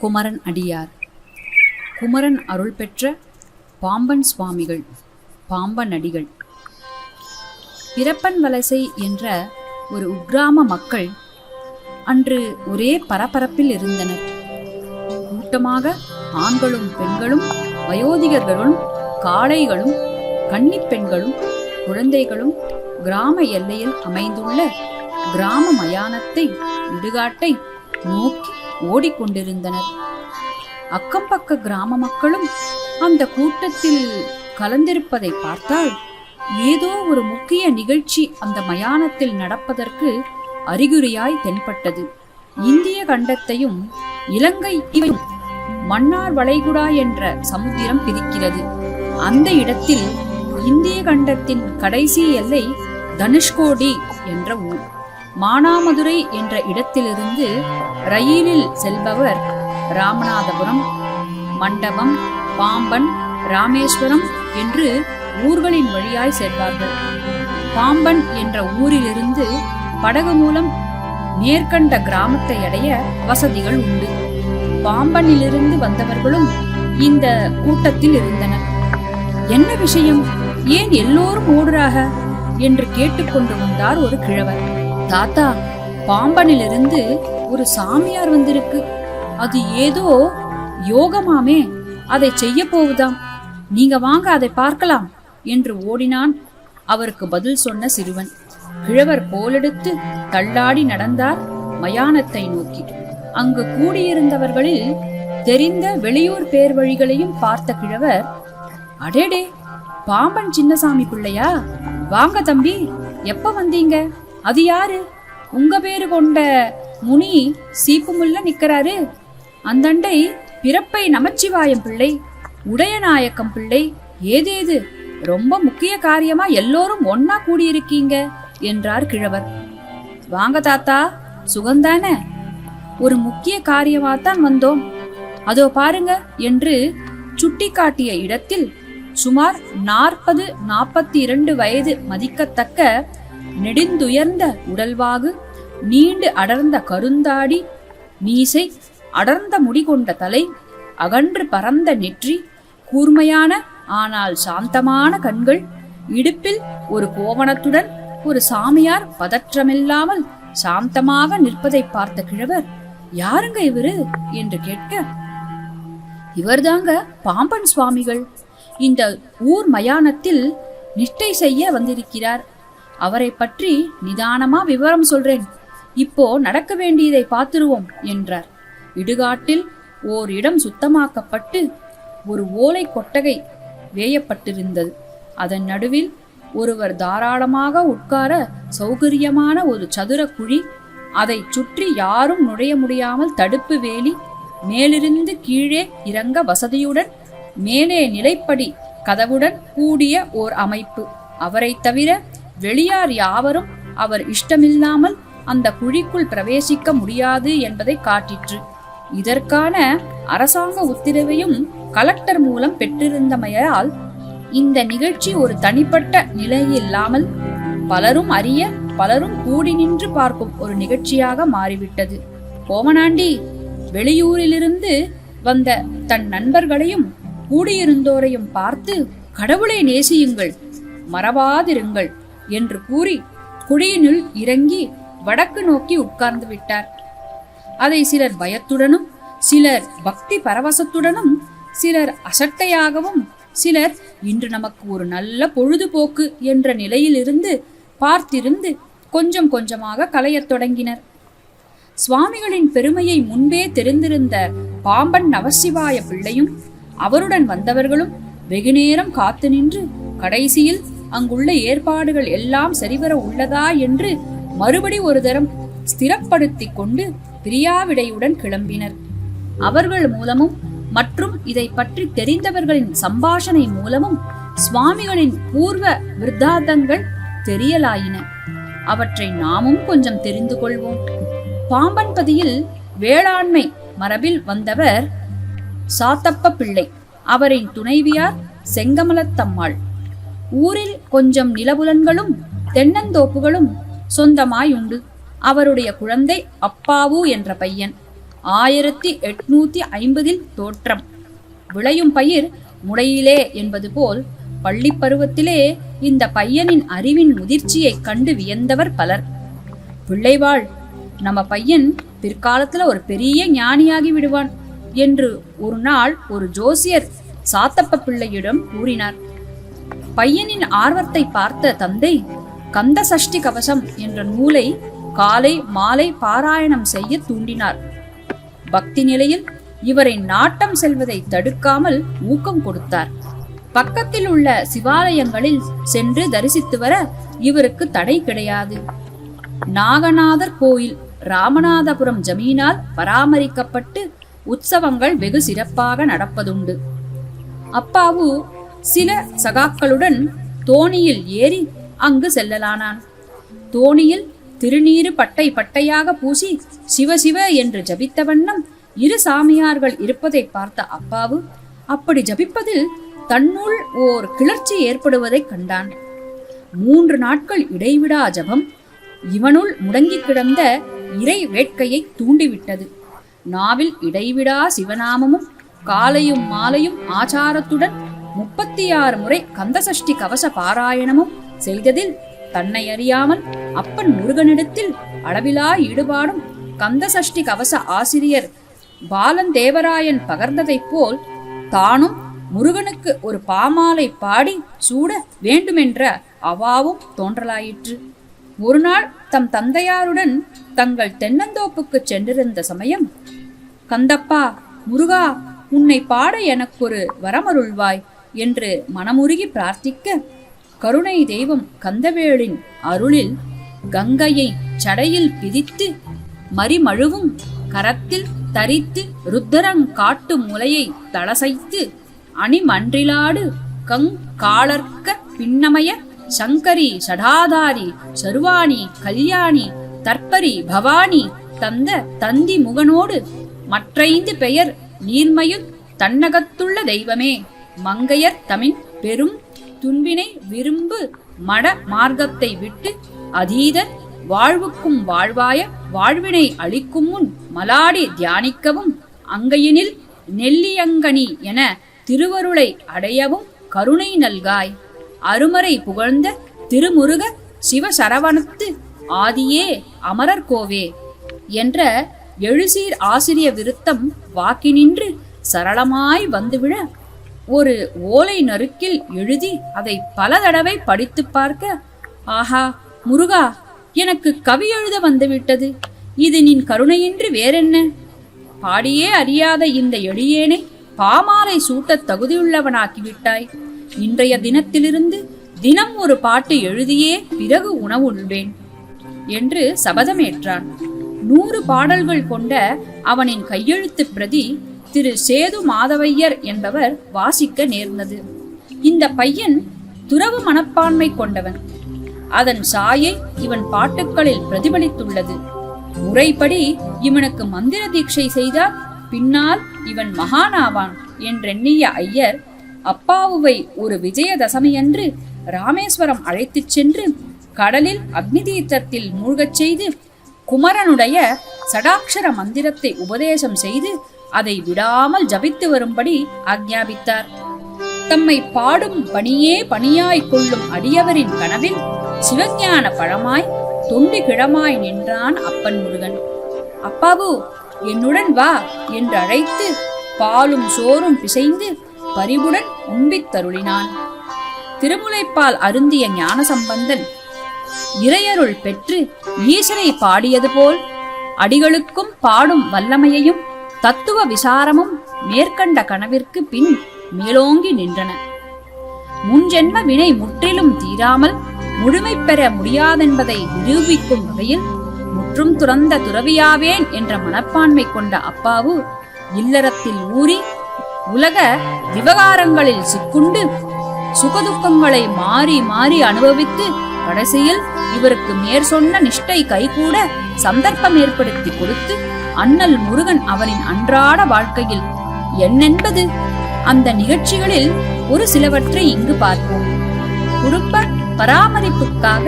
குமரன் அடியார். குமரன் அருள் பெற்ற பாம்பன் சுவாமிகள், பாம்பன் அடிகள். பிரப்பன் வலசை என்ற ஒரு உக்கிராம மக்கள் அன்று ஒரே பரபரப்பில் இருந்தனர். கூட்டமாக ஆண்களும் பெண்களும் வயோதிகர்களும் காளைகளும் கன்னிப் பெண்களும் குழந்தைகளும் கிராம எல்லையில் அமைந்துள்ள கிராம மயானத்தை இடுகாட்டை நோக்கி ஓடிக்கொண்டிருந்தனர். அக்கம்பக்க கிராம மக்களும் அந்த கூட்டத்தில் கலந்திருப்பதை பார்த்தால் ஏதோ ஒரு முக்கிய நிகழ்ச்சி அந்த மயானத்தில் நடப்பதற்கு அறிகுறியாய் தென்பட்டது. இந்திய கண்டத்தையும் இலங்கையையும் மன்னார் வளைகுடா என்ற சமுத்திரம் பிரிக்கிறது. அந்த இடத்தில் இந்திய கண்டத்தின் கடைசி எல்லை தனுஷ்கோடி என்ற ஊர். மானாமதுரை என்ற இடத்திலிருந்து ரயிலில் செல்பவர் ராமநாதபுரம், மண்டபம், பாம்பன், ராமேஸ்வரம் என்று ஊர்களின் வழியாய் செல்வார்கள். பாம்பன் என்ற ஊரிலிருந்து படகு மூலம் மேற்கண்ட கிராமத்தை அடைய வசதிகள் உண்டு. பாம்பனிலிருந்து வந்தவர்களும் இந்த கூட்டத்தில் இருந்தனர். என்ன விஷயம், ஏன் எல்லோரும் ஓடுறாக என்று கேட்டுக்கொண்டு வந்தார் ஒரு கிழவர். தாத்தா, பாம்பனிலிருந்து ஒரு சாமியார் வந்திருக்கு, அது ஏதோ யோகமாமே, அதை செய்ய போகுதாம், நீங்க வாங்க அதை பார்க்கலாம் என்று ஓடினான் அவருக்கு பதில் சொன்ன சிறுவன். கிழவர் கோலெடுத்து தள்ளாடி நடந்தார் மயானத்தை நோக்கி. அங்கு கூடியிருந்தவர்களில் தெரிந்த வெளியூர் பேர் வழிகளையும் பார்த்த கிழவர், அடேடே, பாம்பன் சின்னசாமி பிள்ளையா, வாங்க தம்பி, எப்ப வந்தீங்க, அது யாரு, உங்க பேரு கொண்ட முனி சீப்புமுல்ல நிக்கிறாரு, அந்தண்டை பிறப்பை நமச்சிவாயம் பிள்ளை, உடையநாயக்கம் பிள்ளை, ஏதேது ரொம்ப முக்கிய காரியமா எல்லோரும் ஒன்னா கூடியிருக்கீங்க என்றார் கிழவர். வாங்க தாத்தா, சுகந்தான, ஒரு முக்கிய காரியமாத்தான் வந்தோம், அதோ பாருங்க என்று சுட்டி காட்டிய இடத்தில் சுமார் 40-42 வயது மதிக்கத்தக்க நெடுந்துயர்ந்த உடல்வாகு, நீண்டு அடர்ந்த கருந்தாடி, மீசை, அடர்ந்த முடி கொண்ட தலை, அகன்று பரந்த நெற்றி, கூர்மையான ஆனால் சாந்தமான கண்கள், இடுப்பில் ஒரு கோவணத்துடன் ஒரு சாமியார் பதற்றமில்லாமல் சாந்தமாக நிற்பதை பார்த்த கிழவர், யாருங்க இவரு என்று கேட்க, இவர்தாங்க பாம்பன் சுவாமிகள், இந்த ஊர் மயானத்தில் நிஷ்டை செய்ய வந்திருக்கிறார், அவரை பற்றி நிதானமா விவரம் சொல்றேன், இப்போ நடக்க வேண்டியதை பார்த்துருவோம் என்றார். இடுகாட்டில் ஓர் இடம் சுத்தமாக்கப்பட்டு ஒரு ஓலை கொட்டகை வேயப்பட்டிருந்தது. அதன் நடுவில் ஒருவர் தாராளமாக உட்கார சௌகரியமான ஒரு சதுர குழி, அதை சுற்றி யாரும் நுழைய முடியாமல் தடுப்பு வேலி, மேலிருந்து கீழே இறங்க வசதியுடன் மேலே நிலைப்படி கதவுடன் கூடிய ஓர் அமைப்பு. அவரை தவிர வெளியார் யாவரும் அவர் இஷ்டமில்லாமல் அந்த குழிக்குள் பிரவேசிக்க முடியாது என்பதை காட்டிற்று. இதற்கான அரசாங்க உத்தரவையும் கலெக்டர் மூலம் பெற்றிருந்தமையால் இந்த நிகழ்ச்சி ஒரு தனிப்பட்ட நிலையில்லாமல் பலரும் அறிய, பலரும் கூடி நின்று பார்க்கும் ஒரு நிகழ்ச்சியாக மாறிவிட்டது. கோவனாண்டி வெளியூரிலிருந்து வந்த தன் நண்பர்களையும் கூடியிருந்தோரையும் பார்த்து, கடவுளை நேசியுங்கள், மறவாதிருங்கள் என்று கூறி குழியினுள் இறங்கி வடக்கு நோக்கி உட்கார்ந்து விட்டார். அதை சிலர் பயத்துடனும், சிலர் பக்தி பரவசத்துடனும், சிலர் அசட்டையாகவும், சிலர் இன்று நமக்கு ஒரு நல்ல பொழுதுபோக்கு என்ற நிலையிலிருந்து பார்த்திருந்து கொஞ்சம் கொஞ்சமாக கலையத் தொடங்கினர். சுவாமிகளின் பெருமையை முன்பே தெரிந்திருந்த பாம்பன் நமசிவாய பிள்ளையும் அவருடன் வந்தவர்களும் வெகுநேரம் காத்து நின்று கடைசியில் அங்குள்ள ஏற்பாடுகள் எல்லாம் சரிவர உள்ளதா என்று மறுபடி ஒரு தரம் ஸ்திரப்படுத்தி கொண்டு பிரியாவிடையுடன் கிளம்பினர். அவர்கள் மூலமும் மற்றும் இதை பற்றி தெரிந்தவர்களின் சம்பாஷணை மூலமும் சுவாமிகளின் பூர்வ விருத்தாந்தங்கள் தெரியலாயின. அவற்றை நாமும் கொஞ்சம் தெரிந்து கொள்வோம். பாம்பன்பதியில் வேளாண்மை மரபில் வந்தவர் சாத்தப்ப பிள்ளை, அவரின் துணைவியார் செங்கமலத்தம்மாள். ஊரில் கொஞ்சம் நிலபுலன்களும் தென்னந்தோப்புகளும் சொந்தமாய் உண்டு. அவருடைய குழந்தை அப்பாவு என்ற பையன். 1850 தோற்றம். விளையும் பயிர் முளையிலே என்பது போல் பள்ளி பருவத்திலே இந்த பையனின் அறிவின் முதிர்ச்சியை கண்டு வியந்தவர் பலர். பிள்ளைவாள், நம்ம பையன் பிற்காலத்துல ஒரு பெரிய ஞானியாகி விடுவான் என்று ஒரு நாள் ஒரு ஜோசியர் சாத்தப்ப பிள்ளையிடம் கூறினார். பையனின் ஆர்வத்தை பார்த்த தந்தை கந்த சஷ்டி கவசம் என்ற நூலை காலை மாலை பாராயணம் செய்ய தூண்டினார். பக்தி நிலையில் இவரை நாட்டம் செல்வதை தடுக்காமல் ஊக்கம் கொடுத்தார். பக்கத்தில் உள்ள சிவாலயங்களில் சென்று தரிசித்து வர இவருக்கு தடை கிடையாது. நாகநாதர் கோயில் ராமநாதபுரம் ஜமீனால் பராமரிக்கப்பட்டு உற்சவங்கள் வெகு சிறப்பாக நடப்பதுண்டு. அப்பாவு சில சகாக்களுடன் தோணியில் ஏறி அங்கு செல்லலானான். தோணியில் திருநீறு பட்டை பட்டையாக பூசி சிவசிவ என்று ஜபித்த வண்ணம் இரு சாமியார்கள் இருப்பதை பார்த்த அப்பாவு அப்படி ஜபிப்பதில் தன்னுள் ஓர் கிளர்ச்சி ஏற்படுவதை கண்டான். 3 நாட்கள் இடைவிடா ஜபம் இவனுள் முடங்கி கிடந்த இறை வேட்கையை தூண்டிவிட்டது. நாவில் இடைவிடா சிவநாமமும் காலையும் மாலையும் ஆச்சாரத்துடன் 36 முறை கந்தசஷ்டி கவச பாராயணமும் செய்ததில் தன்னை அறியாமல் அப்பன் முருகனிடத்தில் அளவிலா ஈடுபாடும் கந்தசஷ்டி கவச ஆசிரியர் பாலன் தேவராயன் பகர்ந்ததைப் போல் தானும் முருகனுக்கு ஒரு பாமாலை பாடி சூட வேண்டுமென்ற அவாவும் தோன்றலாயிற்று. ஒரு நாள் தம் தந்தையாருடன் தங்கள் தென்னந்தோப்புக்கு சென்றிருந்த சமயம், கந்தப்பா, முருகா, உன்னை பாட எனக்கொரு வரமருள்வாய் என்று மனமுருகி பிரார்த்திக்க, கருணை தெய்வம் கந்தவேளின் அருளில் கங்கையை சடையில் பிதித்து மரிமழுவும் கரத்தில் தரித்து ருத்தரங்காட்டு முலையை தளசைத்து அணிமன்றிலாடு காளர்க்க பின்னமய சங்கரி சடாதாரி சர்வாணி கல்யாணி தற்பரி பவானி தந்த தந்தி முகனோடு மற்றைந்து பெயர் நீர்மையுத் தன்னகத்துள்ள தெய்வமே, மங்கையர் தமிழ் பெரும் துன்பினை விரும்பு மட மார்க்கத்தை விட்டு அதீதர் வாழ்வுக்கும் வாழ்வாய வாழ்வினை அளிக்கும் முன் மலாடி தியானிக்கவும் அங்கையினில் நெல்லியங்கனி என திருவருளை அடையவும் கருணை நல்காய். அருமறை புகழ்ந்த திருமுருக சிவசரவணத்து ஆதியே அமரர் கோவே என்ற எழுசீர் ஆசிரிய விருத்தம் வாக்கினின்று சரளமாய் வந்துவிட ஒரு ஓலை நறுக்கில் எழுதி அதை பல தடவை படித்து பார்க்க, ஆஹா முருகா, எனக்கு கவி எழுத வந்துவிட்டது, இது நின் கருணையின்றி வேறென்ன? பாடியே அறியாத இந்த எளியேனை பாமாலை சூட்ட தகுதியுள்ளவனாக்கிவிட்டாய். இன்றைய தினத்திலிருந்து தினம் ஒரு பாட்டு எழுதியே பிறகு உணவுள்வேன் என்று சபதமேற்றான். 100 பாடல்கள் கொண்ட அவனின் கையெழுத்து பிரதி திரு சேது மாதவையர் என்பவர் வாசிக்க நேர்ந்தது. இந்த பையன் துறவு மனப்பான்மை கொண்டவன். அதன் சாயை இவன் பாட்டுக்களில் பிரதிபலித்துள்ளது. முறைப்படி இவனுக்கு மந்திர தீட்சை செய்தால் பின்னால் இவன் மகானாவான் என்றெண்ணிய ஐயர் அப்பாவுவை ஒரு விஜயதசமியன்று ராமேஸ்வரம் அழைத்துச் சென்று கடலில் அக்னி தீர்த்தத்தில் மூழ்கச் செய்து குமரனுடைய சடாட்சர மந்திரத்தை உபதேசம் செய்து அதை விடாமல் ஜபித்து வரும்படி ஆக்ஞாபித்தார். தம்மை பாடும் பணியே பணியாய் கொள்ளும் அடியவரின் கனவில் சிவஞான பழமாய் தொண்டி கிழமாய் நின்றான் அப்பன் முருகன். அப்பாவு, என்னுடன் வா என்று அழைத்து பாலும் சோறும் பிசைந்து பரிவுடன் உண்பித் தருளினான். திருமுலைப்பால் அருந்திய ஞானசம்பந்தன் இறையருள் பெற்று ஈசரை பாடியது போல் அடிகளுக்கும் பாடும் வல்லமையையும் தத்துவ விசாரமும் மேற்கண்ட கனவிற்கு பின் மேலோங்கி நின்றன. முன்ஜென்ம வினை முற்றிலும் தீராமல் முழுமை பெற முடியாதென்பதை நிரூபிக்கும் வகையில் முற்றும் துறந்த துறவியாவேன் என்ற மனப்பான்மை கொண்ட அப்பாவு இல்லறத்தில் ஊறி உலக விவகாரங்களில் சிக்குண்டு சுகதுக்கங்களை மாறி மாறி அனுபவித்து கடைசியில் இவருக்கு மேற்சொன்ன நிஷ்டை கைகூட சந்தர்ப்பம் ஏற்படுத்தி கொடுத்து அண்ணல் முருகன் அவரின் அன்றாட வாழ்க்கையில் என்னென்பது அந்த நிகழ்ச்சிகளில் ஒரு சிலவற்றை இங்கு பார்ப்போம். குடும்ப பராமரிப்புக்காக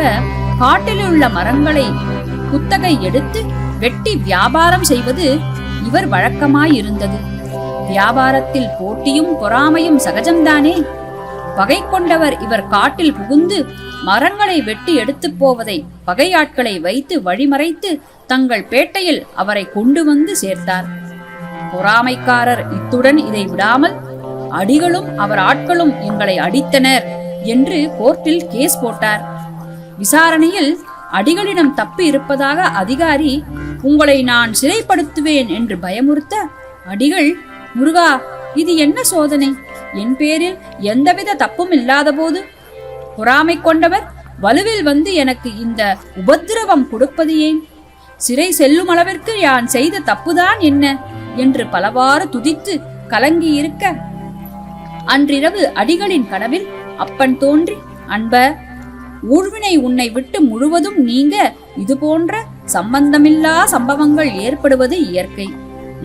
காட்டிலுள்ள மரங்களை குத்தகை எடுத்து வெட்டி வியாபாரம் செய்வது இவர் வழக்கமாயிருந்தது. வியாபாரத்தில் போட்டியும் பொறாமையும் சகஜம்தானே. பகை கொண்டவர் இவர் காட்டில் புகுந்து மரங்களை வெட்டி எடுத்து போவதை பகையாட்களை வைத்து வழிமறைத்து தங்கள் பேட்டையில் அவரை கொண்டு வந்து சேர்த்தார். பொறாமைக்காரர் இத்துடன் இதை விடாமல், அடிகளும் அவர் ஆட்களும் எங்களை அடித்தனர் என்று கோர்ட்டில் கேஸ் போட்டார். விசாரணையில் அடிகளிடம் தப்பு இருப்பதாக அதிகாரி உங்களை நான் சிறைப்படுத்துவேன் என்று பயமுறுத்த, அடிகள், முருகா, இது என்ன சோதனை? என் பேரில் எந்தவித தப்பும் இல்லாத போது பொறாமை கொண்டவர் வலுவில் வந்து எனக்கு இந்த உபத்திரவம் கொடுப்பது ஏன்? சிறை செல்லும் அளவிற்கு யான் செய்த தப்புதான் என்ன என்று பலவாறு துதித்து கலங்கியிருக்க, அன்றிரவு அடிகளின் கனவில் அப்பன் தோன்றி, அன்ப, ஊழ்வினை உன்னை விட்டு முழுவதும் நீங்க இது போன்ற சம்பந்தமில்லா சம்பவங்கள் ஏற்படுவது இயற்கை.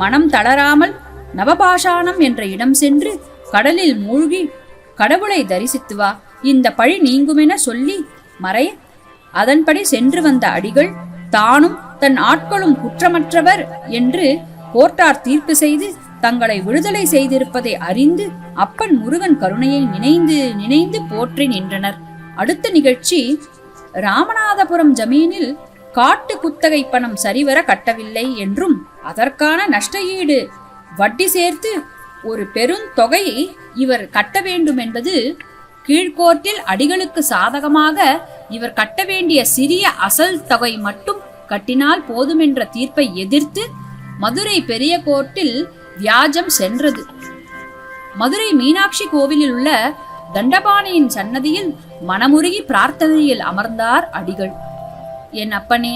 மனம் தளராமல் நவபாஷாணம் என்ற இடம் சென்று கடலில் மூழ்கி கடவுளை தரிசித்து வா, இந்த பழி நீங்குமென சொல்லி மறைய, அதன்படி சென்று வந்த அடிகள் தானும் தன் ஆட்களும் குற்றமற்றவர் என்று கோர்ட்டார் தீர்ப்பு செய்து தங்களை விடுதலை செய்திருப்பதை அறிந்து அப்பன் முருகன் கருணையை நினைந்து நினைந்து போற்றி நின்றனர். அடுத்த நிகழ்ச்சி, ராமநாதபுரம் ஜமீனில் காட்டு குத்தகை பணம் சரிவர கட்டவில்லை என்றும் அதற்கான நஷ்ட ஈடு வட்டி சேர்த்து ஒரு பெருந்தொகையை இவர் கட்ட வேண்டும் என்பது கீழ்கோர்ட்டில் அடிகளுக்கு சாதகமாக இவர் கட்ட வேண்டிய சிறிய அசல் தொகை மட்டும் கட்டினால் போதுமென்ற தீர்ப்பை எதிர்த்து மதுரை பெரிய கோர்ட்டில் வியாஜம் சென்றது. மதுரை மீனாட்சி கோவிலில் உள்ள தண்டபாணியின் சன்னதியில் மனமுருகி பிரார்த்தனையில் அமர்ந்தார் அடிகள். என் அப்பனே,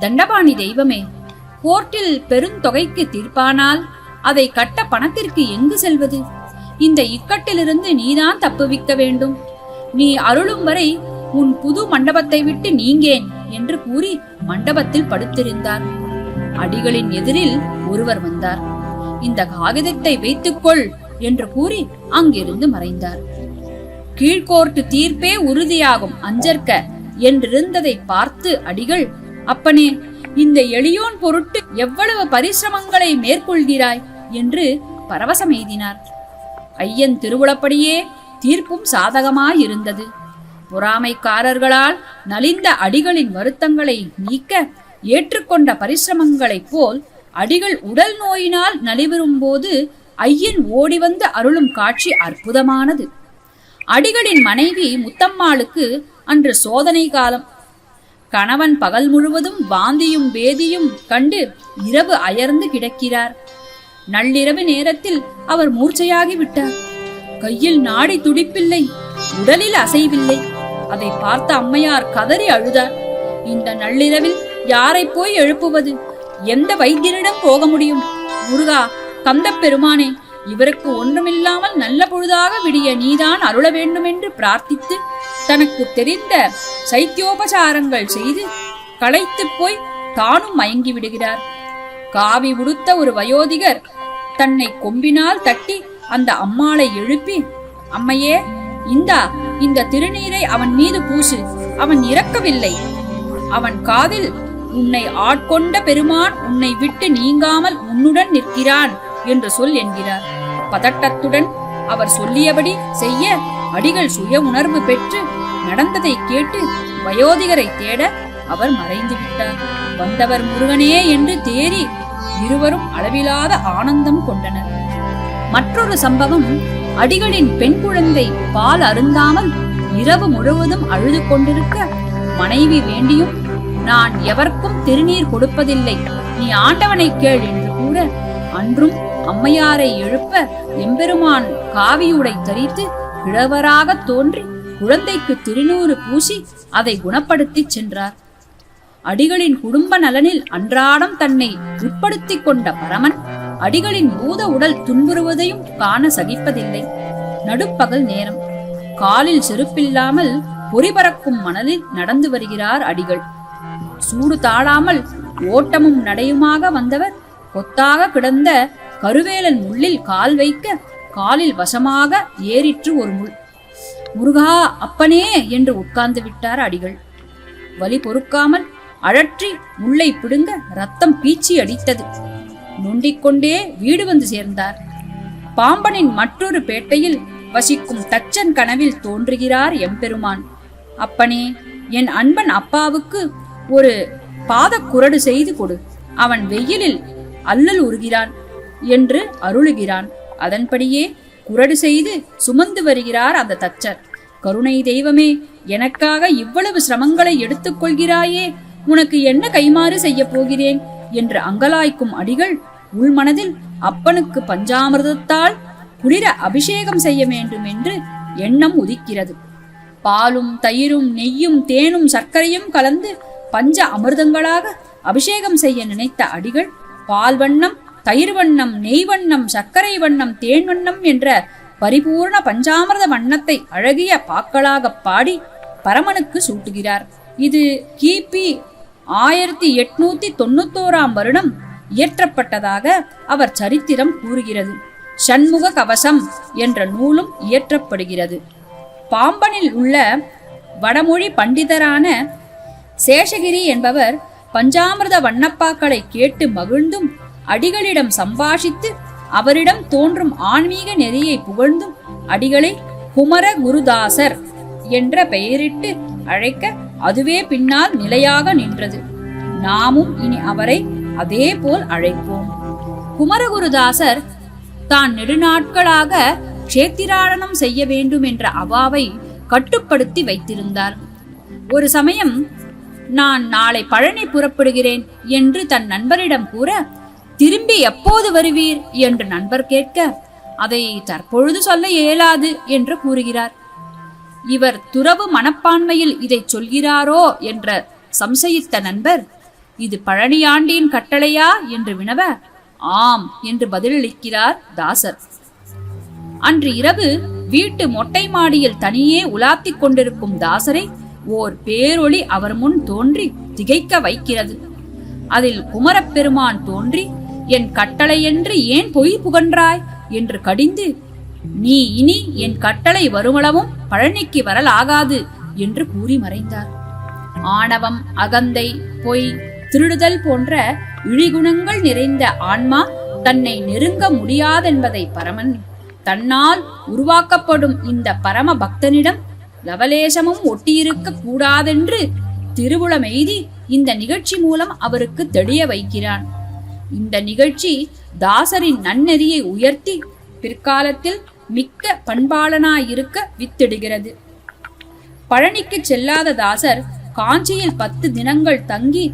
தண்டபாணி தெய்வமே, கோர்ட்டில் பெருந்தொகைக்கு தீர்ப்பானால் அதை கட்ட பணத்திற்கு எங்கு செல்வது? இந்த இக்கட்டிலிருந்து நீதான் தப்புவிக்க வேண்டும். நீ அருளும் வரை உன் புது மண்டபத்தை விட்டு நீங்கேன் என்று கூறி மண்டபத்தில் படுத்திருந்தார். அடிகளின் எதிரில் ஒருவர் வந்தார். இந்த காகிதத்தை வைத்துக்கொள் என்று கூறி அங்கிருந்து மறைந்தார். கீழ்கோர்ட்டு தீர்ப்பே உறுதியாகும், அஞ்சற்க என்றிருந்ததை பார்த்து அடிகள், அப்பனே, இந்த எளியோன் பொருட்டு எவ்வளவு பரிசிரமங்களை மேற்கொள்கிறாய் என்று பரவசம் எய்தினார். ஐயன் திருவுளப்படியே தீர்ப்பும் சாதகமாயிருந்தது. பொறாமைக்காரர்களால் நலிந்த அடிகளின் வருத்தங்களை நீக்க ஏற்றுக்கொண்ட பரிசிரமங்களைப் போல் அடிகள் உடல் நோயினால் நலிவரும் போது ஐயன் ஓடி வந்து அருளும் காட்சி அற்புதமானது. அடிகளின் மனைவி முத்தம்மாளுக்கு அன்று சோதனை காலம். கணவன் பகல் முழுவதும் வாந்தியும் பேதியும் கண்டு இரவு அயர்ந்து கிடக்கிறார். நள்ளிரவு நேரத்தில் அவர் மூர்ச்சையாகி விட்டார். கையில் நாடி துடிப்பில்லை, உடலில் அசைவில்லை. அதை பார்த்த அம்மையார் கதறி அழுதார். இந்த நள்ளிரவில் யாரை போய் எழுப்புவது? எந்த வைத்தியரிடம் போக முடியும்? முருகா, கந்த பெருமானே, இவருக்கு ஒன்றுமில்லாமல் நல்ல பொழுதாக விடிய நீதான் அருள வேண்டும் என்று பிரார்த்தித்து தனக்கு தெரிந்த சைத்தியோபசாரங்கள் செய்து களைத்து போய் தானும் மயங்கி விடுகிறார். காவி உடுத்த ஒரு வயோதிகர் தன்னை கொம்பினால் தட்டி அந்த அம்மாளை எழுப்பி, அம்மையே, இந்த திருநீரை அவன் மீது பூசு, அவன் இறக்கவில்லை. அவன் காதில் உன்னை ஆட்கொண்ட பெருமான் உன்னை விட்டு நீங்காமல் உன்னுடன் நிற்கிறான் என்று சொல் என்கிறார். பதட்டத்துடன் அவர் சொல்லியபடி செய்ய அடிகள் சுய உணர்வு பெற்று நடந்ததை கேட்டு வயோதிகரை தேட அவர் மறைந்து விட்டார். வந்தவர் முருகனே என்று தேறி இருவரும் அளவிலாத ஆனந்தம் கொண்டனர். மற்றொரு சம்பவம், அடிகளின் பெண் குழந்தை பால் அருந்தாமல் இரவு முழுவதும் அழுது கொண்டிருக்க மனைவி வேண்டியும், நான் எவர்க்கும் திருநீர் கொடுப்பதில்லை, நீ ஆண்டவனை கேள் என்று கூற, அன்றும் அம்மையாரை எழுப்ப எம்பெருமான் காவியுடை தரித்து கிழவராக தோன்றி குழந்தைக்கு திருநூறு பூசி அதை குணப்படுத்தி சென்றார். அடிகளின் குடும்ப நலனில் அன்றாடம் தன்னை உட்படுத்திக் கொண்ட பரமன் அடிகளின் பூத உடல் துன்புறுவதையும் காண சகிப்பதில்லை. நடுப்பகல் நேரம். காலில் செருப்பில்லாமல் பொறிபறக்கும் மணலில் நடந்து வருகிறார் அடிகள். சூடு தாழாமல் ஓட்டமும் நடையுமாக வந்தவர் கொத்தாக கிடந்த கருவேலன் முள்ளில் கால் வைக்க காலில் வசமாக ஏறிற்று ஒரு முள். முருகா, அப்பனே என்று உட்கார்ந்து விட்டார் அடிகள். வலி பொறுக்காமல் அழற்றி முள்ளை பிடுங்க ரத்தம் பீச்சி அடித்தது. நொண்டிக்கொண்டே வீடு வந்து சேர்ந்தார். பாம்பனின் மற்றொரு பேட்டையில் வசிக்கும் தச்சன் கனவில் தோன்றுகிறார் எம்பெருமான். அப்பனே, என் அன்பன் அப்பாவுக்கு ஒரு பாதக்குரடு செய்து கொடு, அவன் வெயிலில் அல்லல் உறுகிறான் என்று அருளுகிறான். அதன்படியே குரடு செய்து சுமந்து வருகிறார் அந்த தச்சர். கருணை தெய்வமே, எனக்காக இவ்வளவு சிரமங்களை எடுத்துக் கொள்கிறாயே, உனக்கு என்ன கைமாறு செய்ய போகிறேன் என்று அங்கலாய்க்கும் அடிகள் உள்மனதில் அப்பனுக்கு பஞ்சாமிர்தத்தால் குளிர அபிஷேகம் செய்ய வேண்டும் என்று எண்ணம் உதிக்கிறது. பாலும் தயிரும் நெய்யும் தேனும் சர்க்கரையும் கலந்து பஞ்ச அமிர்தங்களாக அபிஷேகம் செய்ய நினைத்த அடிகள் பால் வண்ணம், தயிர் வண்ணம், நெய் வண்ணம், சர்க்கரை வண்ணம், தேன் வண்ணம் என்ற பரிபூர்ண பஞ்சாமிர்த வண்ணத்தை அழகிய பாக்களாக பாடி பரமனுக்கு சூட்டுகிறார். இது கிபி 1891 வருடம் இயற்றப்பட்டதாக அவர் சரித்திரம் கூறுகிறது. சண்முக கவசம் என்ற நூலும் இயற்றப்படுகிறது. பாம்பனில் உள்ள வடமொழி பண்டிதரான சேஷகிரி என்பவர் பஞ்சாமிர்த வண்ணப்பாக்களை கேட்டு மகிழ்ந்தும் அடிகளிடம் சம்பாஷித்து அவரிடம் தோன்றும் ஆன்மீக நெறியை புகழ்ந்தும் அடிகளை குமர குருதாசர் என்ற பெயரிட்டு அழைக்க அதுவே பின்னால் நிலையாக நின்றது. நாமும் இனி அவரை அதே போல் அழைப்போம். குமரகுருதாசர் தான் நெடுநாட்களாக க்ஷேத்திராடனம் செய்ய வேண்டும் என்ற அவாவை கட்டுப்படுத்தி வைத்திருந்தார். ஒரு சமயம் நான் நாளை பழனி புறப்படுகிறேன் என்று தன் நண்பரிடம் கூற, திரும்பி எப்போது வருவீர் என்று நண்பர் கேட்க, அதை தற்பொழுது சொல்ல இயலாது என்று கூறுகிறார். இவர் துறவு மனப்பான்மையில் இதை சொல்கிறாரோ என்ற சம்சயித்த நண்பர், இது பழனியாண்டியின் கட்டளையா என்று வினவ, ஆம் என்று பதிலளிக்கிறார் தாசர். அன்று இரவு வீட்டு மொட்டை மாடியில் தனியே உலாத்திக் கொண்டிருக்கும் தாசரை ஓர் பேரொளி அவர் முன் தோன்றி திகைக்க வைக்கிறது. அதில் குமரப்பெருமான் தோன்றி, என் கட்டளை என்று ஏன் பொய் புகன்றாய் என்று கடிந்து, நீ இனி என் கட்டளை வருமளவும் பழனிக்கு வரலாகாது என்று கூறி மறைந்தார். ஆணவம், அகந்தை, பொய், திருடுதல் போன்ற இழிகுணங்கள் நிறைந்த ஆன்மா தன்னை நெருங்க முடியாதென்பதை பரமன் தன்னால் உருவாக்கப்படும் இந்த பரம பக்தனிடம் லவலேசமும் ஒட்டியிருக்க கூடாதென்று திருவுளமெய்தி இந்த நிகழ்ச்சி மூலம் அவருக்கு தெளிய வைக்கிறான். இந்த நிகழ்ச்சி தாசரின் நன்னெறியை உயர்த்தி பிற்காலத்தில் மிக்க பண்பாளனாயிருக்க வித்திடுகிறது. பழனிக்கு செல்லாத தாசர் காஞ்சியில் 10 தினங்கள் தங்கி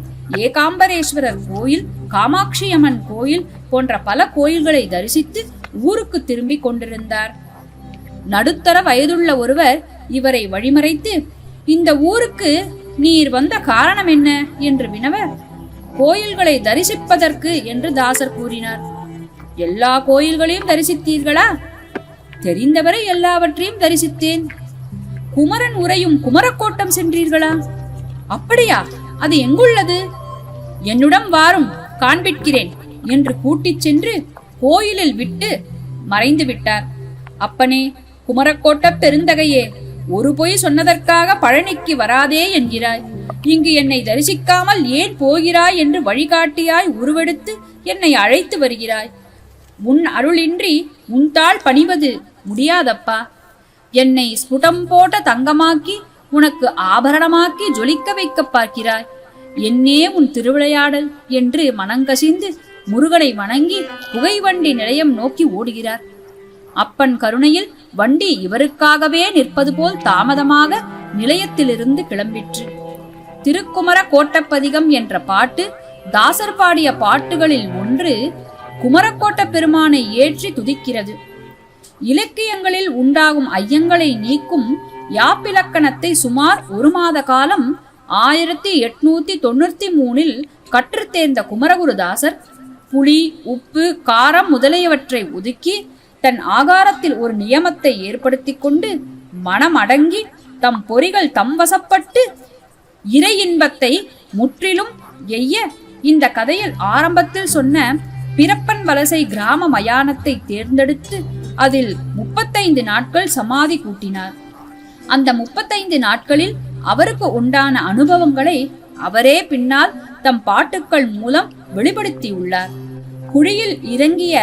ஏகாம்பரேஸ்வரர் கோயில், காமாட்சி அம்மன் கோயில் போன்ற பல கோயில்களை தரிசித்து ஊருக்கு திரும்பி கொண்டிருந்தார். நடுத்தர வயதுள்ள ஒருவர் இவரை வழிமறைத்து, இந்த ஊருக்கு நீர் வந்த காரணம் என்ன என்று வினவ, கோயில்களை தரிசிப்பதற்கு என்று தாசர் கூறினார். எல்லா கோயில்களையும் தரிசித்தீர்களா? தெரிந்தவரை எல்லாவற்றையும் தரிசித்தேன். குமரன் உரையும் குமரக்கோட்டம் சென்றீர்களா? அப்படியா? அது எங்குள்ளது? என்னுடன் வாரும், காண்பிக்கிறேன் என்று கூட்டிச் சென்று கோயிலில் விட்டு மறைந்து விட்டார். அப்பனே, குமரக்கோட்ட பெருந்தகையே, ஒரு பொய் சொன்னதற்காக பழனிக்கு வராதே என்கிறாய். இங்கு என்னை தரிசிக்காமல் ஏன் போகிறாய் என்று வழிகாட்டியாய் உருவெடுத்து என்னை அழைத்து வருகிறாய். உன் அருளின்றி உன்தாள் பணிவது முடியாதப்பா. என்னை ஸ்புடம் போட்ட தங்கமாக்கி உனக்கு ஆபரணமாக்கி ஜொலிக்க வைக்க பார்க்கிறாய். என்னே உன் திருவிளையாடல் என்று மனங்கசிந்து முருகனை வணங்கி புகைவண்டி நிலையம் நோக்கி ஓடுகிறார். அப்பன் கருணையில் வண்டி இவருக்காகவே நிற்பது போல் தாமதமாக நிலையத்திலிருந்து கிளம்பிற்று. திருக்குமர கோட்டப்பதிகம் என்ற பாட்டு தாசர் பாடிய பாட்டுகளில் ஒன்று குமரக்கோட்ட பெருமானை ஏற்றி துதிக்கிறது. இலக்கியங்களில் உண்டாகும் ஐயங்களை நீக்கும் யாப்பிலக்கணத்தை சுமார் 1 மாத காலம் 1893 கற்றுத் தேர்ந்த குமரகுருதாசர் புளி, உப்பு, காரம் முதலியவற்றை ஒதுக்கி தன் ஆகாரத்தில் ஒரு நியமத்தை ஏற்படுத்தி கொண்டு மனம் அடங்கி தம் பொறிகள் தம் வசப்பட்டு இறை இன்பத்தை முற்றிலும் எய்ய இந்த கதையில் ஆரம்பத்தில் சொன்ன பிறப்பன் வலசை கிராம மயானத்தை தேர்ந்தெடுத்து அதில் 35 நாட்கள் சமாதி கூட்டினார். அந்த 35 நாட்களில் அவருக்கு உண்டான அனுபவங்களை அவரே பின்னால் தம் பாட்டுக்கள் மூலம் வெளிப்படுத்தியுள்ளார். குழியில் இறங்கிய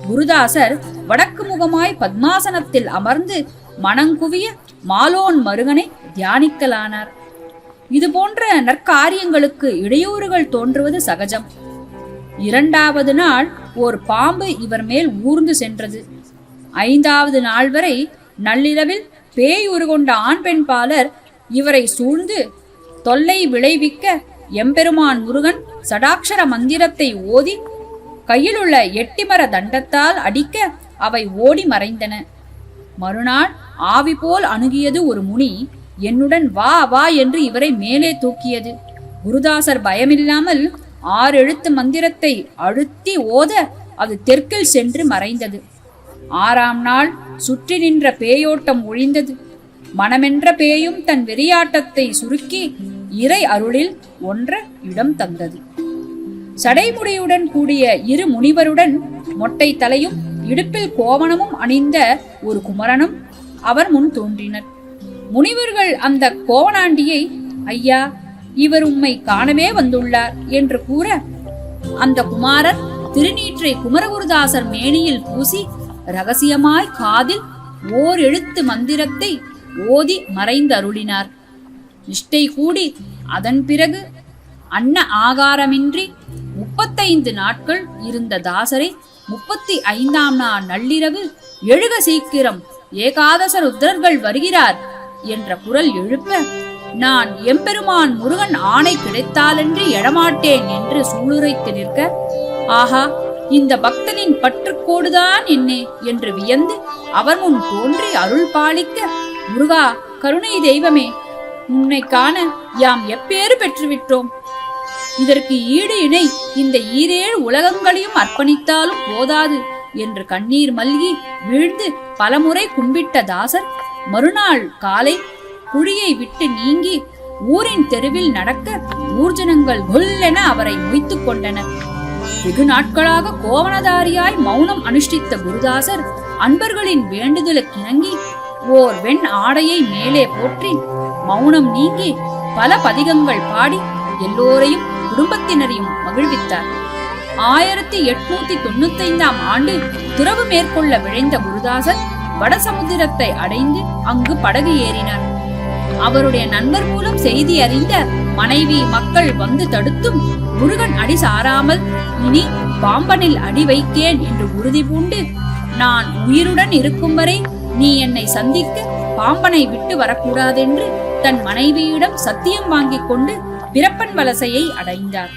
குருதாசர் வடக்கு முகமாய் பத்மாசனத்தில் அமர்ந்து மனங்குவிய மாலோன் மருகனை தியானிக்கலானார். இது போன்ற நற்காரியங்களுக்கு இடையூறுகள் தோன்றுவது சகஜம். 2வது நாள் ஓர் பாம்பு இவர் மேல் ஊர்ந்து சென்றது. 5வது நாள் வரை நள்ளிரவில் பேய் உருகொண்ட ஆண் பெண் பாலர் இவரை சூழ்ந்து தொல்லை விளைவிக்க எம்பெருமான் முருகன் சடாட்சர மந்திரத்தை ஓதி கையிலுள்ள எட்டிமர தண்டத்தால் அடிக்க அவை ஓடி மறைந்தன. மறுநாள் ஆவி போல் அணுகியது ஒரு முனி. என்னுடன் வா வா என்று இவரை மேலே தூக்கியது. குருதாசர் பயமில்லாமல் 6 எழுத்து மந்திரத்தை அழுத்தி ஓத அது தெற்கில் சென்று மறைந்தது. 6ஆம் நாள் சுற்றி நின்ற பேயோட்டம் ஒழிந்தது. மனமென்ற பேயும் தன் வெறியாட்டத்தை சுருக்கி இறை அருளில் ஒன்ற இடம் தந்தது. சடைமுடியுடன் கூடிய 2 முனிவருடன் மொட்டை தலையும் இடுப்பில் கோவணமும் அணிந்த ஒரு குமரனும் அவர் முன் தோன்றினர். முனிவர்கள் அந்த கோவணாண்டியை, ஐயா, இவர் உம்மை காணவே வந்துள்ளார் என்று கூற, அந்த குமாரர் திருநீற்றை குமரகுருதாசர் மேனியில் பூசி ரகசியமாய் காதில் ஓர் எழுத்து மந்திரத்தை ஓதி மறைந்து அருளினார். நிஷ்டை கூடி அதன் பிறகு அன்ன ஆகாரமின்றி 35 நாட்கள் இருந்த தாசரை 35ஆம் நாள் நள்ளிரவு, எழுக சீக்கிரம், ஏகாதச ருத்ரர்கள் வருகிறார் என்ற குரல் எழுப்ப, நான் எம்பெருமான் முருகன் ஆணை கிடைத்தாலன்றி எழமாட்டேன் என்று சூளுரைத்து நிற்க, ஆஹா, இந்த பக்தனின் பற்றுக்கோடுதான் என்னே என்று வியந்து அவர் முன் தோன்றி அருள் பாலிக்க, முருகா, கருணை தெய்வமே, உன்னை காண யாம் எப்பேறு பெற்றுவிட்டோம். இதற்கு ஈடு இணை இந்த 7 உலகங்களையும் அர்ப்பணித்தாலும் போதாது என்று கண்ணீர் மல்கி வீழ்ந்து பலமுறை கும்பிட்ட தாசர் மறுநாள் காலை குழியை விட்டு நீங்கி ஊரின் தெருவில் நடக்க ஊர்ஜனங்கள் கொல்லென அவரை மொய்த்துக் கொண்டனர். வெகு நாட்களாக கோவணதாரியாய் மௌனம் அனுஷ்டித்த குருதாசர் அன்பர்களின் வேண்டுதலுக்கிணங்கி ஓர் வெண் ஆடையை மேலே போற்றி மௌனம் நீங்கி பல பதிகங்கள் பாடி எல்லோரையும் குடும்பத்தினரையும் மகிழ்வித்தார். 1895ஆம் ஆண்டு துறவு மேற்கொள்ள விழைந்த குருதாசர் வடசமுத்திரத்தை அடைந்து அங்கு படகு ஏறினார். அவருடைய நண்பர் மூலம் செய்தி அறிந்த மனைவி மக்கள் வந்து தடுத்தும் முருகன் அடி சாராமல் இனி பாம்பனில் அடி வைத்தேன் என்று உறுதி பூண்டு, நான் உயிருடன் இருக்கும் வரை நீ என்னை சந்திக்க பாம்பனை விட்டு வரக்கூடாதென்று தன் மனைவியிடம் சத்தியம் வாங்கிக் கொண்டு பிறப்பன் வலசையை அடைந்தார்.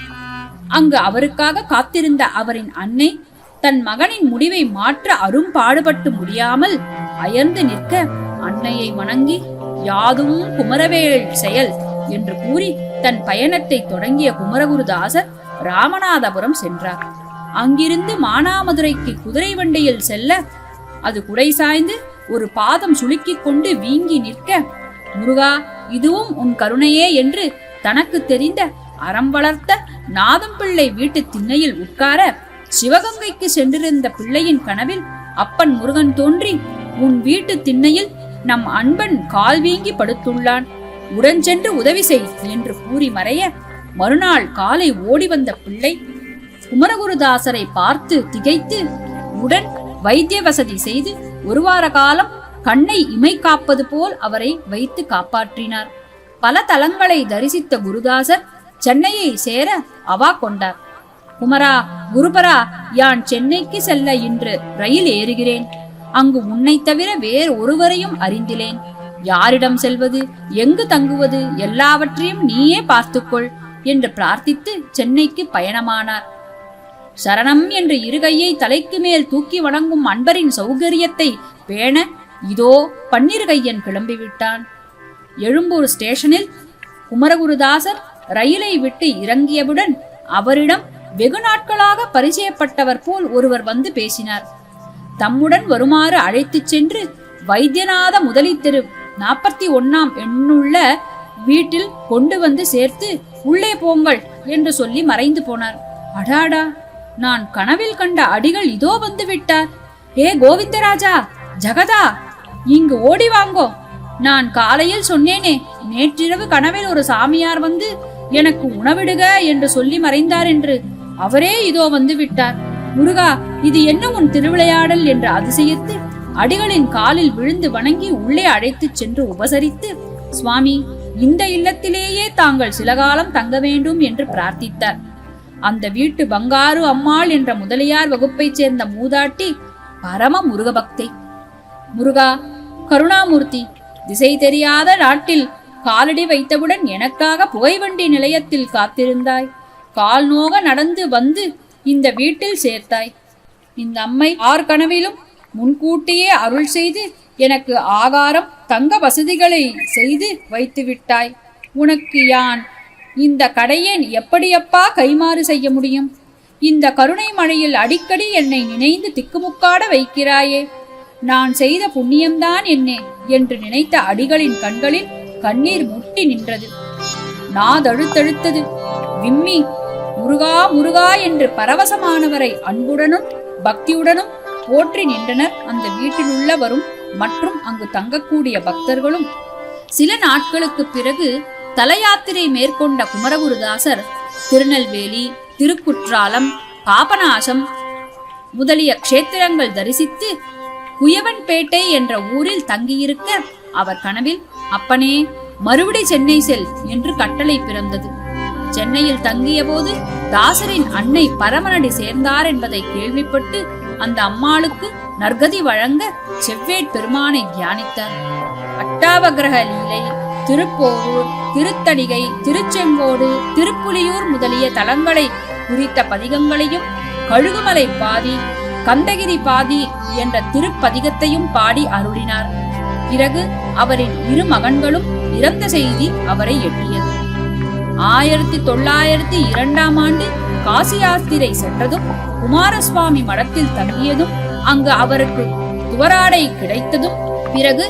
அங்கு அவருக்காக காத்திருந்த அவரின் அன்னை தன் மகனின் முடிவை மாற்ற அரும்பாடுபட்டு முடியாமல் அயர்ந்து நிற்க, அன்னையை வணங்கி யாதும் குமரவேள் செயல் என்று கூறி தன் பயணத்தை தொடங்கிய குமரகுருதாசர் ராமநாதபுரம் சென்றார். அங்கிருந்து மானாமதுரைக்கு குதிரை வண்டியில் செல்ல அது குடை சாய்ந்து ஒரு பாதம் சுளுக்கிக் கொண்டு வீங்கி நிற்க, முருகா, இதுவும் உன் கருணையே என்று தனக்கு தெரிந்த அறம் வளர்த்த நாதம் பிள்ளை வீட்டு திண்ணையில் உட்கார, சிவகங்கைக்கு சென்றிருந்த பிள்ளையின் கனவில் அப்பன் முருகன் தோன்றி, உன் வீட்டு திண்ணையில் நம் அன்பன் கால் வீங்கி படுத்துள்ளான், உடன் சென்று உதவி செய் என்று கூறி மறைய, மறுநாள் காலை ஓடி வந்த பிள்ளை குமரகுருதாசரை பார்த்து திகைத்து உடன் வைத்திய வசதி செய்து 1 வார காலம் கண்ணை இமை காப்பது போல் அவரை வைத்து காப்பாற்றினார். பல தலங்களை தரிசித்த குருதாசர் சென்னையை சேர அவா கொண்டார். குமரா, குருபரா, யான் சென்னைக்கு செல்ல இன்று ரயில் ஏறுகிறேன். அங்கு உன்னை தவிர வேறு ஒருவரையும் அறிந்திலேன். யாரிடம் செல்வது, எங்கு தங்குவது, எல்லாவற்றையும் நீயே பார்த்துக்கொள் என்று பிரார்த்தித்து சென்னைக்கு பயணமானார். சரணம் என்று 2 கையை தலைக்கு மேல் தூக்கி வணங்கும் அன்பரின் சௌகரியத்தை பேண இதோ பன்னிருகையன் கிளம்பிவிட்டான். எழும்பூர் ஸ்டேஷனில் குமரகுருதாசர் ரயிலை விட்டு இறங்கியவுடன் அவரிடம் வெகு நாட்களாக பரிச்சயப்பட்டவர் போல் ஒருவர் வந்து பேசினார். தம்முடன் வருமாறு அழைத்துச் சென்று வைத்தியநாத முதலி தெரு 41ஆம் எண்ணுள்ள வீட்டில் கொண்டு வந்து சேர்த்து உள்ளே போங்கள் என்று சொல்லி மறைந்து போனார். அடாடா, நான் கனவில் கண்ட அடிகள் இதோ வந்து விட்டார். ஏ கோவிந்தராஜா, ஜகதா, இங்கு ஓடி வாங்கோ. நான் காலையில் சொன்னேனே, நேற்றிரவு கனவில் ஒரு சாமியார் வந்து எனக்கு உணவிடுக என்று சொல்லி மறைந்தார் என்று, அவரே இதோ வந்து விட்டார். முருகா, இது என்ன உன் திருவிளையாடல் என்று அதிசயித்து அடிகளின் காலில் விழுந்து வணங்கி உள்ளே அழைத்துச் சென்று உபசரித்து, சுவாமி, இந்த இல்லத்திலேயே தாங்கள் சில காலம் தங்க வேண்டும் என்று பிரார்த்தித்தார். அந்த வீட்டு பங்காரு அம்மாள் என்ற முதலியார் வகுப்பைச் சேர்ந்த மூதாட்டி பரம முருகபக்தை. முருகா, கருணாமூர்த்தி, திசை தெரியாத நாட்டில் காலடி வைத்தவுடன் எனக்காக புகைவண்டி நிலையத்தில் காத்திருந்தாய். கால் நோக நடந்து வந்து இந்த வீட்டில் சேர்த்தாய். இந்த அம்மை கனவிலும் முன்கூட்டியே அருள் செய்து எனக்கு ஆகாரம் தங்க வசதிகளை செய்து வைத்து விட்டாய். உனக்கு யான் இந்த கடையை எப்படியப்பா கைமாறு செய்ய முடியும்? இந்த கருணை மழையில் அடிக்கடி என்னை நினைந்து திக்குமுக்காட வைக்கிறாயே. நான் செய்த புண்ணியம்தான் என்னே என்று நினைத்த அடிகளின் கண்களில் கண்ணீர் முட்டி நின்றது. நாதழுத்தழுத்தது. விம்மி முருகா முருகா என்று பரவசமானவரை அன்புடனும் பக்தியுடனும் போற்றி நின்றனர் அந்த வீட்டில் உள்ளவரும் மற்றும் அங்கு தங்கக்கூடிய பக்தர்களும். சில நாட்களுக்கு பிறகு தல யாத்திரை மேற்கொண்ட குமரகுருதாசர் திருநெல்வேலி, திருக்குற்றாலம், பாபநாசம் முதலிய க்ஷேத்திரங்கள் தரிசித்து குயவன்பேட்டை என்ற ஊரில் தங்கியிருக்க அவர் கனவில், அப்பனே, மறுபடி சென்னை செல் என்று கட்டளை பிறந்தது. சென்னையில் தங்கிய போது தாசரின் அன்னை பரமனடி சேர்ந்தார் என்பதை கேள்விப்பட்டு அந்த அம்மாளுக்கு நற்கதி வழங்க செவ்வேட் பெருமானை தியானித்தார். அட்டாவகிரக லீலை, திருப்போரூர், திருத்தணிகை, திருச்செங்கோடு, திருப்புலியூர் முதலிய தலங்களை குறித்த பதிகங்களையும், கழுகுமலை பாதி, கந்தகிரி பாதி என்ற திருப்பதிகத்தையும் பாடி அருளினார். பிறகு அவரின் இரு மகன்களும் இறந்த செய்தி அவரை எட்டியது. 1902 காசி யாத்திரை சென்றதும், குமாரசுவாமி மடத்தில் தங்கியதும், அங்கு அவருக்கு துவராடை கிடைத்ததும், பிறகு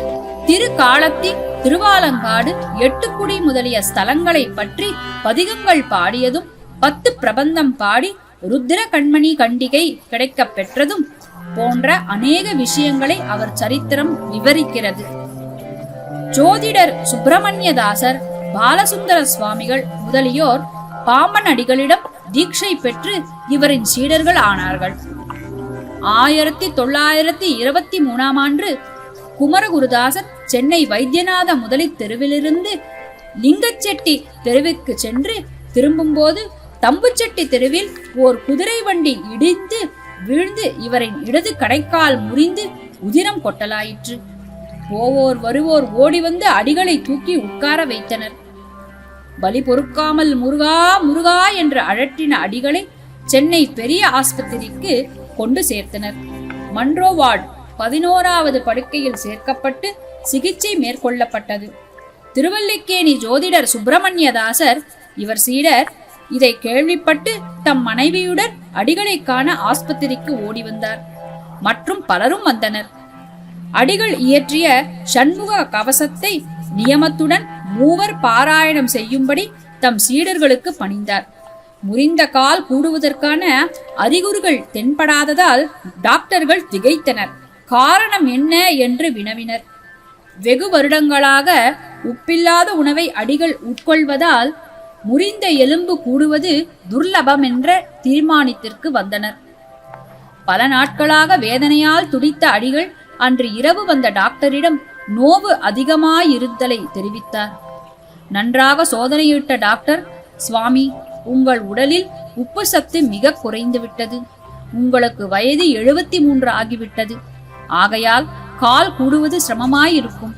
திருக்காலத்தி, திருவாலங்காடு, எட்டுக்குடி முதலிய ஸ்தலங்களை பற்றி பதிகங்கள் பாடியதும், 10 பிரபந்தம் பாடி ருத்ர கண்மணி கண்டிகை கிடைக்க பெற்றதும் போன்ற அநேக விஷயங்களை அவர் சரித்திரம் விவரிக்கிறது. ஜோதிடர் சுப்பிரமணியதாசர், பாலசுந்தர சுவாமிகள் முதலியோர் பாம்பன் அடிகளிடம் தீட்சை பெற்று இவரின் சீடர்கள் ஆனார்கள். 1923 குமரகுருதாசர் சென்னை வைத்தியநாத முதலி தெருவிலிருந்து லிங்கச்செட்டி தெருவிற்கு சென்று திரும்பும்போது தம்புச்செட்டி தெருவில் ஓர் குதிரை வண்டி இடித்து வீழ்ந்து இவரின் இடது கடைக்கால் முறிந்து உதிரம் கொட்டலாயிற்று. போவோர் வருவோர் ஓடி வந்து அடிகளை தூக்கி உட்கார வைத்தனர். பலி பொறுக்காமல் முருகா முருகா என்று அழற்றின அடிகளை சென்னை பெரிய ஆஸ்பத்திரிக்கு கொண்டு சேர்த்தனர். மன்றோ வார்டு 11வது படுக்கையில் சேர்க்கப்பட்டு சிகிச்சை மேற்கொள்ளப்பட்டது. திருவல்லிக்கேணி ஜோதிடர் சுப்பிரமணியதாசர், இவர் சீடர், இதை கேள்விப்பட்டு தம் மனைவியுடன் அடிகளை காண ஆஸ்பத்திரிக்கு ஓடி வந்தார். மற்றும் பலரும் வந்தனர். அடிகள் இயற்றிய சண்முக கவசத்தை நியமத்துடன் 3 பாராயணம் செய்யும்படி தம் சீடர்களுக்கு பணிந்தார். முறிந்த கால் கூடுவதற்கான அறிகுறிகள் தென்படாததால் டாக்டர்கள் திகைத்தனர். காரணம் என்ன என்று வினவினர். வெகு வருடங்களாக உப்பில்லாத உணவை அடிகள் உட்கொள்வதால் முறிந்த எலும்பு கூடுவது துர்லபம் என்ற தீர்மானத்திற்கு வந்தனர். பல நாட்களாக வேதனையால் துடித்த அடிகள் அன்று இரவு வந்த டாக்டரிடம் நோவு அதிகமாயிருத்தலை தெரிவித்தார். நன்றாக சோதனையிட்ட டாக்டர், சுவாமி, உங்கள் உடலில் உப்பு சத்து மிக குறைந்து விட்டது. உங்களுக்கு வயது 73 ஆகிவிட்டது. ஆகையால் கால் கூடுவது சிரமமாயிருக்கும்.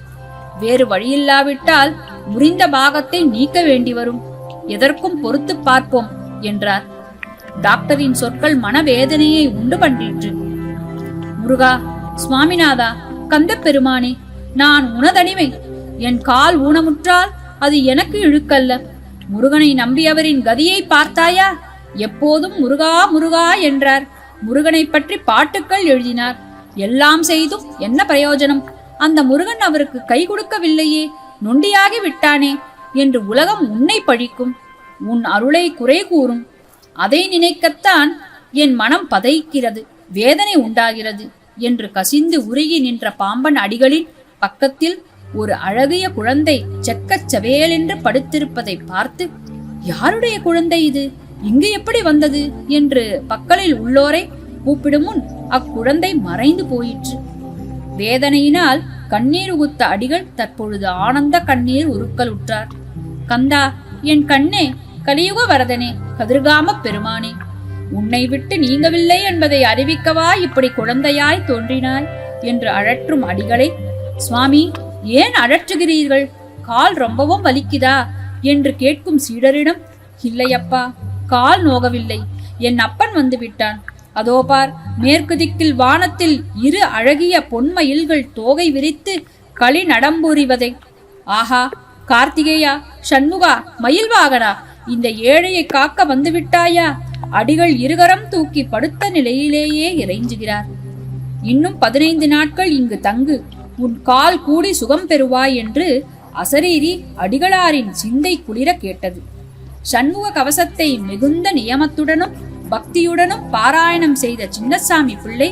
வேறு வழியில்லாவிட்டால் முறிந்த பாகத்தை நீக்க வேண்டி வரும். எதற்கும் பொறுத்து பார்ப்போம் என்றார். டாக்டரின் சொற்கள் மனவேதனையை உண்டு பண்ணிற்று. முருகா, சுவாமிநாதா, கந்த பெருமானே, நான் உனதடிமை. என் கால் ஊனமுற்றால் அது எனக்கு இழுக்கல்ல. முருகனை நம்பியவரின் கதியை பார்த்தாயா? எப்போதும் முருகா முருகா என்றார். முருகனை பற்றி பாட்டுக்கள் எழுதினார். எல்லாம் செய்தும் என்ன பிரயோஜனம்? அந்த முருகன் அவருக்கு கை கொடுக்கவில்லையே, நொண்டியாகி விட்டானே என்று உலகம் உன்னை பழிக்கும். உன் அருளை குறை கூறும். அதை நினைக்கத்தான் என் மனம் பதைக்கிறது, வேதனை உண்டாகிறது என்று கசிந்து உருகி நின்ற பாம்பன் அடிகளின் பக்கத்தில் ஒரு அழகிய குழந்தை செக்கச் செவேலென்று படுத்திருப்பதை பார்த்து, யாருடைய குழந்தை இது, இங்கு எப்படி வந்தது என்று பக்கலில் உள்ளோரை கூப்பிடும் முன் அக்குழந்தை மறைந்து போயிற்று. வேதனையினால் கண்ணீர் உகுத்த அடிகள் தற்பொழுது ஆனந்த கண்ணீர் உருக்கலுற்றார். கந்தா, என் கண்ணே, கலியுக வரதனே, கதிர்காம பெருமானே, உன்னை விட்டு நீங்கவில்லை என்பதை அறிவிக்கவா இப்படி குழந்தையாய் தோன்றினாய் என்று அழற்றும் அடிகளை, சுவாமி, ஏன் அழற்றுகிறீர்கள்? கால் ரொம்பவும் வலிக்குதா என்று கேட்கும் சீடரிடம், இல்லையப்பா, கால் நோகவில்லை, என் அப்பன் வந்து விட்டான். அதோ பார், மேற்கு திக்கில் வானத்தில் 2 அழகிய பொன்மயில்கள் தோகை விரித்து களி நடம்புரிவதை. ஆஹா, கார்த்திகேயா, சண்முகா, மயில் வாகனா, இந்த ஏழையை காக்க வந்து விட்டாயா? அடிகள் இருகரம் தூக்கி படுத்த நிலையிலேயே இறைஞ்சுகிறார். இன்னும் 15 நாட்கள் இங்கு தங்கு, உன் கால் கூடி சுகம் பெறுவாய் என்று அசரீரி அடிகளாரின் சிந்தை குளிர கேட்டது. சண்முக கவசத்தை மிகுந்த நியமத்துடனும் பக்தியுடனும் பாராயணம் செய்த சின்னசாமி பிள்ளை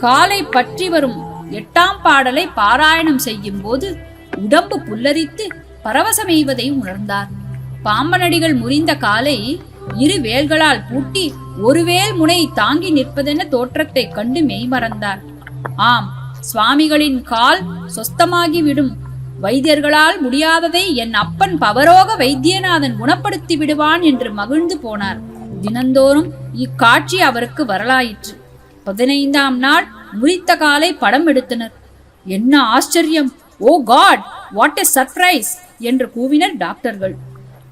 காலை பற்றி வரும் 8ஆம் பாடலை பாராயணம் செய்யும் போது உடம்பு புல்லரித்து பரவசமெய்வதை உணர்ந்தார். பாம்பனடிகள் முறிந்த காலை 2 வேல்களால் பூட்டி 1 வேல் முனை தாங்கி நிற்பதென தோற்றத்தை கண்டு மெய்மறந்தார். ஆம், சுவாமிகளின் கால் சொஸ்தமாகிவிடும். வைத்தியர்களால் முடியாததை என் அப்பன் பவரோக வைத்தியநாதன் குணப்படுத்தி விடுவான் என்று மகிழ்ந்து போனார். தினந்தோறும் இக்காட்சி அவருக்கு வரலாயிற்று. 15ஆம் நாள் முறித்த காலை படம் எடுத்தனர். என்ன ஆச்சரியம்! ஓ காட், வாட் எ சர்ப்ரைஸ் என்று கூவினர் டாக்டர்கள்.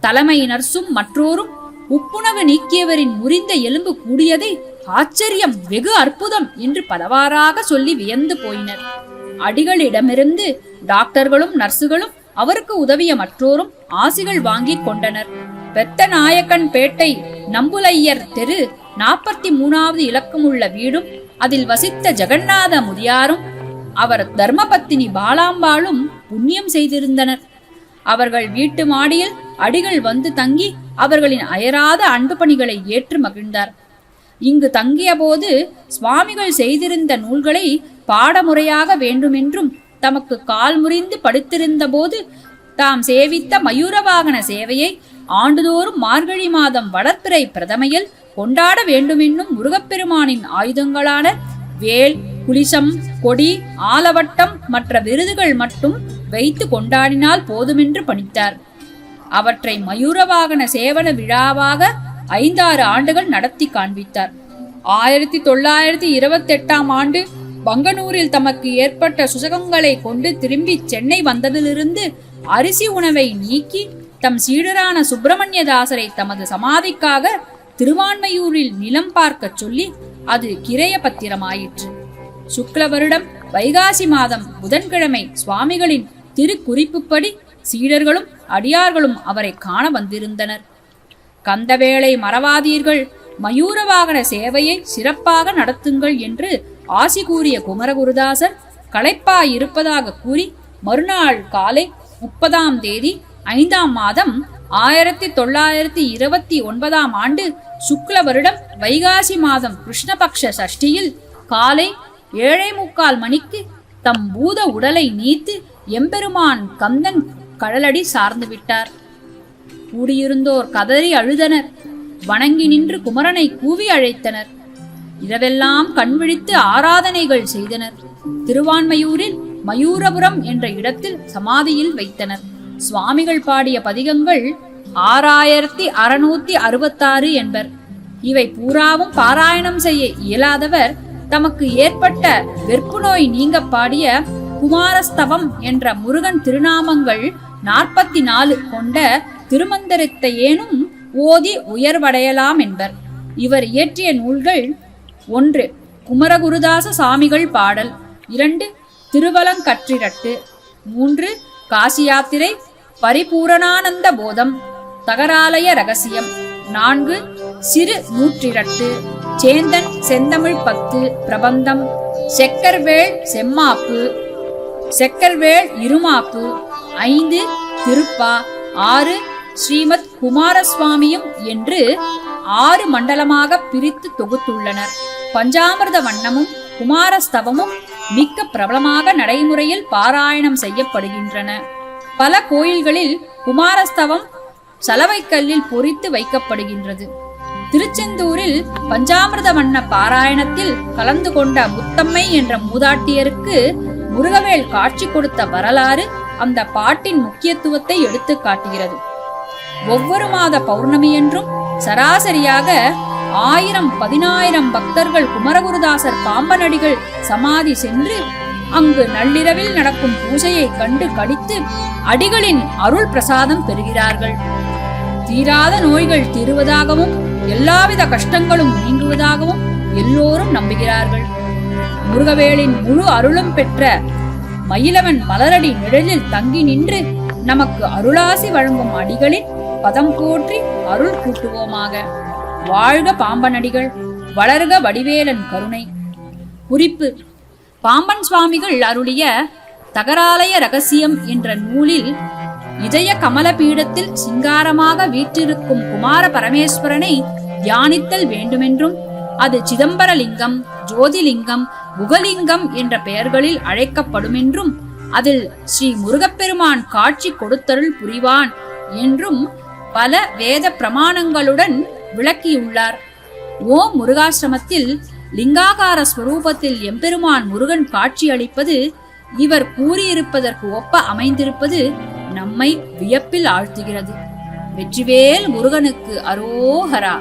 தலைமை நர்சும் மற்றோரும் உப்புணவு நீக்கியவரின் முறிந்த எலும்பு கூடியதை ஆச்சரியம், வெகு அற்புதம் என்று பலவாறாக சொல்லி வியந்து போயினர். அடிகளிடமிருந்து டாக்டர்களும் நர்சுகளும் அவருக்கு உதவிய மற்றோரும் ஆசிகள் வாங்கி கொண்டனர். பெத்த நாயக்கன் பேட்டை நம்புலையர் தெரு 43வது இலக்கமுள்ள வீடும் அதில் வசித்த ஜெகநாத முதியாரும் அவர் தர்மபத்தினி பாலாம்பாளும் புண்ணியம் செய்திருந்தனர். அவர்கள் வீட்டு மாடியில் அடிகள் வந்து தங்கி அவர்களின் அயராத அன்பு பணிகளை ஏற்று மகிழ்ந்தார். இங்கு தங்கிய போது சுவாமிகள் செய்திருந்த நூல்களை பாடமுறையாக வேண்டுமென்றும் தமக்கு கால் முறிந்து படுத்திருந்த போது தாம் சேவித்த மயூரவாகன சேவையை ஆண்டுதோறும் மார்கழி மாதம் வளர்ப்பிறை பிரதமையில் கொண்டாட வேண்டுமென்னும் முருகப்பெருமானின் ஆயுதங்களான வேல், குலிசம், கொடி, ஆலவட்டம் மற்ற விருதுகள் மட்டும் வைத்து கொண்டாடினால் போதுமென்று பணித்தார். அவற்றை மயூரவாகன சேவன விழாவாக 5-6 ஆண்டுகள் நடத்தி காண்பித்தார். 1928ஆம் ஆண்டு பங்கனூரில் தமக்கு ஏற்பட்ட சுசகங்களை கொண்டு திரும்பி சென்னை வந்ததிலிருந்து அரிசி உணவை நீக்கி தம் சீடரான சுப்பிரமணியதாசரை தமது சமாதிக்காக திருவான்மையூரில் நிலம் பார்க்க சொல்லி அது கிரைய பத்திரமாயிற்று. சுக்ல வருடம் வைகாசி மாதம் புதன்கிழமை சுவாமிகளின் திருக்குறிப்புப்படி சீடர்களும் அடியார்களும் அவரை காண வந்திருந்தனர். கந்தவேளை மறவாதீர்கள், மயூரவாகன சேவையை சிறப்பாக நடத்துங்கள் என்று ஆசி கூறிய குமரகுருதாசர் களைப்பாயிருப்பதாக கூறி மறுநாள் காலை 30ஆம் தேதி 5ஆம் மாதம் 1929ஆம் ஆண்டு சுக்ல வருடம் வைகாசி மாதம் கிருஷ்ணபக்ஷ சஷ்டியில் காலை 7:45 மணிக்கு தம் பூத உடலை நீத்து எம்பெருமான் கந்தன் கடலடி சார்ந்து விட்டார். கூடியிருந்தோர் கதறி அழுதனர். வணங்கி நின்று குமரனை கூவி அழைத்தனர். இரவெல்லாம் கண்விழித்து ஆராதனைகள் செய்தனர். திருவான்மையூரில் மயூரபுரம் என்ற இடத்தில் சமாதியில் வைத்தனர். சுவாமிகள் பாடிய பதிகங்கள் 6666 என்பர். இவை பூராவும் பாராயணம் செய்ய இயலாதவர் தமக்கு ஏற்பட்ட வெற்பு நோய் நீங்க பாடிய குமாரஸ்தவம் என்ற முருகன் திருநாமங்கள் 44 கொண்ட திருமந்திரத்தையேனும் ஓதி உயர்வடையலாம் என்பர். இவர் இயற்றிய நூல்கள்: 1 குமரகுருதாச சாமிகள் பாடல், 2 திருவலங்கற்றிரட்டு, 3 காசி யாத்திரை பரிபூரணானந்த போதம் தகராலய ரகசியம், 4 சிறு நூற்றிரட்டு, சேந்தன் செந்தமிழ் 10 பிரபந்தம், செக்கர்வேள் செம்மாப்பு, செக்கர்வேள் இருமாப்பு, 5 திருப்பா, 6 ஸ்ரீமத் குமாரசுவாமியும் என்று 6 மண்டலமாக பிரித்து தொகுத்துள்ளனர். பஞ்சாமிர்த வண்ணமும் குமாரஸ்தவமும் மிக்க பிரபலமாக நடைமுறையில் பாராயணம் செய்யப்படுகின்றன. பல கோயில்களில் குமாரஸ்தவம் சலவைக்கல்லில் பொறித்து வைக்கப்படுகின்றது. திருச்செந்தூரில் பஞ்சாமிர்த வண்ண பாராயணத்தில் கலந்து கொண்ட முத்தம்மை என்ற மூதாட்டியருக்கு முருகவேல் காட்சி கொடுத்த வரலாறு அந்த பாட்டின் முக்கியத்துவத்தை எடுத்து காட்டுகிறது. ஒவ்வொரு மாத பௌர்ணமியன்றும் சராசரியாக 1000-10000 பக்தர்கள் குமரகுருதாசர் பாம்பனடிகள் சமாதி சென்று அங்கு நள்ளிரவில் நடக்கும் பூஜையை கண்டு கழித்து அடிகளின் அருள் பிரசாதம் பெறுகிறார்கள். தீராத நோய்கள் தீருவதாகவும் எல்லாவித கஷ்டங்களும் நீங்குவதாகவும் எல்லோரும் நம்புகிறார்கள். முருகவேலின் முழு அருளும் பெற்ற மயிலவன் மலரடி நிழலில் தங்கி நின்று நமக்கு அருளாசி வழங்கும் அடிகளின் பதம் போற்றி அருள் கூட்டுவோமாக. வாழ்க பாம்பனடிகள், வளர்க வடிவேலன் கருணை. குறிப்பு: பாம்பன் சுவாமிகள் அருளிய தகராலய ரகசியம் என்ற நூலில் இதய கமல பீடத்தில் சிங்காரமாக வீற்றிருக்கும் குமார பரமேஸ்வரனை தியானித்தல் வேண்டுமென்றும், அது சிதம்பரலிங்கம், ஜோதிலிங்கம், குகலிங்கம் என்ற பெயர்களில் அழைக்கப்படுமென்றும், அதில் ஸ்ரீ முருகப்பெருமான் காட்சி கொடுத்தருள் புரிவான் என்றும் பல வேத பிரமாணங்களுடன் விளக்கியுள்ளார். ஓம் முருகாசிரமத்தில் லிங்காகார ஸ்வரூபத்தில் எம்பெருமான் முருகன் காட்சி அளிப்பது இவர் கூறியிருப்பதற்கு ஒப்ப அமைந்திருப்பது நம்மை வியப்பில் ஆழ்த்துகிறது. வெற்றிவேல் முருகனுக்கு அரோகரா.